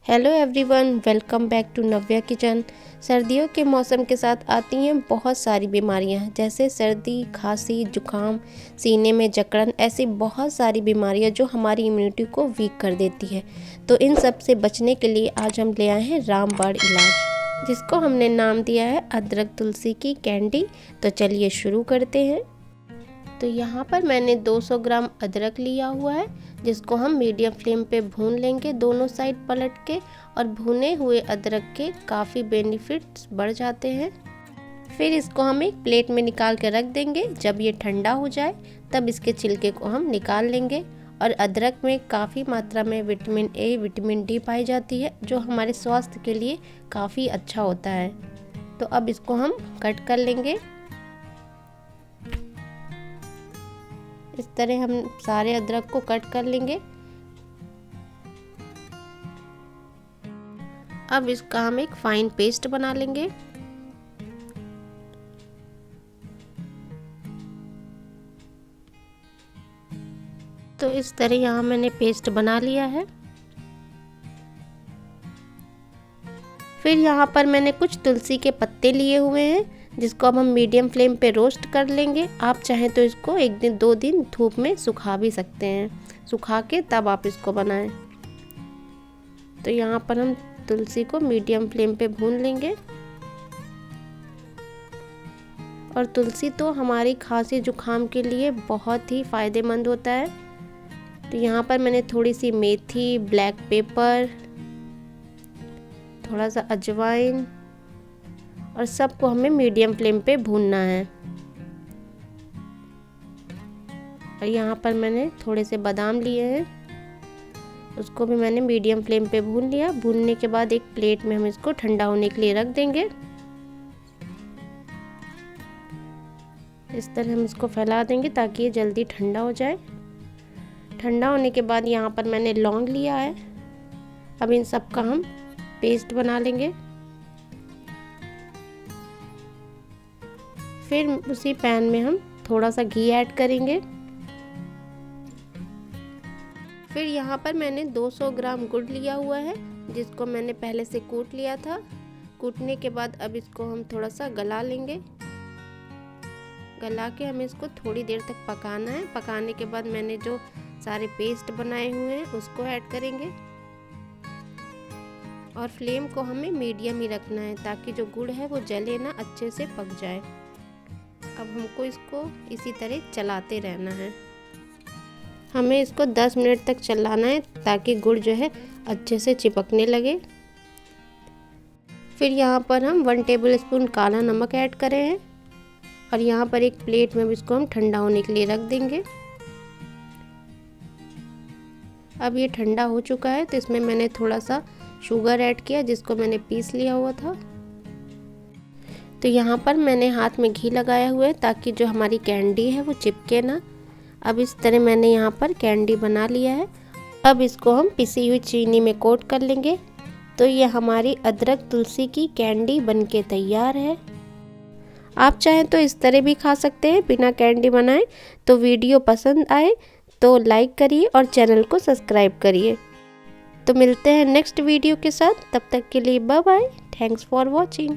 Hello everyone, welcome back to Navya kitchen. सर्दियों के मौसम के साथ आती हैं बहुत सारी बीमारियां, जैसे सर्दी, खांसी, जुकाम, सीने में जकड़न, ऐसी बहुत सारी बीमारियां जो हमारी इम्यूनिटी को वीक कर देती है। तो इन सब से बचने के लिए आज हम ले आए हैं रामबाण इलाज, जिसको हमने नाम दिया है अदरक तुलसी की कैंडी। तो चलिए शुरू करते हैं। तो यहाँ पर मैंने 200 ग्राम अदरक लिया हुआ है, जिसको हम मीडियम फ्लेम पे भून लेंगे दोनों साइड पलट के। और भुने हुए अदरक के काफ़ी बेनिफिट्स बढ़ जाते हैं। फिर इसको हम एक प्लेट में निकाल के रख देंगे। जब ये ठंडा हो जाए तब इसके छिलके को हम निकाल लेंगे। और अदरक में काफ़ी मात्रा में विटामिन ए, विटामिन डी पाई जाती है, जो हमारे स्वास्थ्य के लिए काफ़ी अच्छा होता है। तो अब इसको हम कट कर लेंगे। इस तरह हम सारे अदरक को कट कर लेंगे। अब इसका हम एक फाइन पेस्ट बना लेंगे। तो इस तरह यहाँ मैंने पेस्ट बना लिया है। फिर यहाँ पर मैंने कुछ तुलसी के पत्ते लिए हुए हैं, जिसको अब हम मीडियम फ्लेम पे रोस्ट कर लेंगे। आप चाहें तो इसको एक दिन 2 दिन धूप में सुखा भी सकते हैं, सुखा के तब आप इसको बनाएं। तो यहाँ पर हम तुलसी को मीडियम फ्लेम पे भून लेंगे। और तुलसी तो हमारी खांसी जुकाम के लिए बहुत ही फ़ायदेमंद होता है। तो यहाँ पर मैंने थोड़ी सी मेथी, ब्लैक पेपर, थोड़ा सा अजवाइन, और सबको हमें मीडियम फ्लेम पे भूनना है। और यहाँ पर मैंने थोड़े से बादाम लिए हैं, उसको भी मैंने मीडियम फ्लेम पे भून लिया। भूनने के बाद एक प्लेट में हम इसको ठंडा होने के लिए रख देंगे। इस तरह हम इसको फैला देंगे ताकि ये जल्दी ठंडा हो जाए। ठंडा होने के बाद यहाँ पर मैंने लौंग लिया है। अब इन सब का हम पेस्ट बना लेंगे। फिर उसी पैन में हम थोड़ा सा घी ऐड करेंगे। फिर यहाँ पर मैंने 200 ग्राम गुड़ लिया हुआ है, जिसको मैंने पहले से कूट लिया था। कूटने के बाद अब इसको हम थोड़ा सा गला लेंगे। गला के हमें इसको थोड़ी देर तक पकाना है। पकाने के बाद मैंने जो सारे पेस्ट बनाए हुए हैं उसको ऐड करेंगे। और फ्लेम को हमें मीडियम ही रखना है, ताकि जो गुड़ है वो जले ना, अच्छे से पक जाए। अब हमको इसको इसी तरह चलाते रहना है। हमें इसको 10 मिनट तक चलाना है, ताकि गुड़ जो है अच्छे से चिपकने लगे। फिर यहाँ पर हम 1 टेबलस्पून काला नमक ऐड करें हैं। और यहाँ पर एक प्लेट में इसको हम ठंडा होने के लिए रख देंगे। अब ये ठंडा हो चुका है, तो इसमें मैंने थोड़ा सा शुगर ऐड किया, जिसको मैंने पीस लिया हुआ था। तो यहाँ पर मैंने हाथ में घी लगाया हुआ है, ताकि जो हमारी कैंडी है वो चिपके ना। अब इस तरह मैंने यहाँ पर कैंडी बना लिया है। अब इसको हम पिसी हुई चीनी में कोट कर लेंगे। तो ये हमारी अदरक तुलसी की कैंडी बनके तैयार है। आप चाहें तो इस तरह भी खा सकते हैं बिना कैंडी बनाए। तो वीडियो पसंद आए तो लाइक करिए और चैनल को सब्सक्राइब करिए। तो मिलते हैं नेक्स्ट वीडियो के साथ, तब तक के लिए bye bye. Thanks for watching.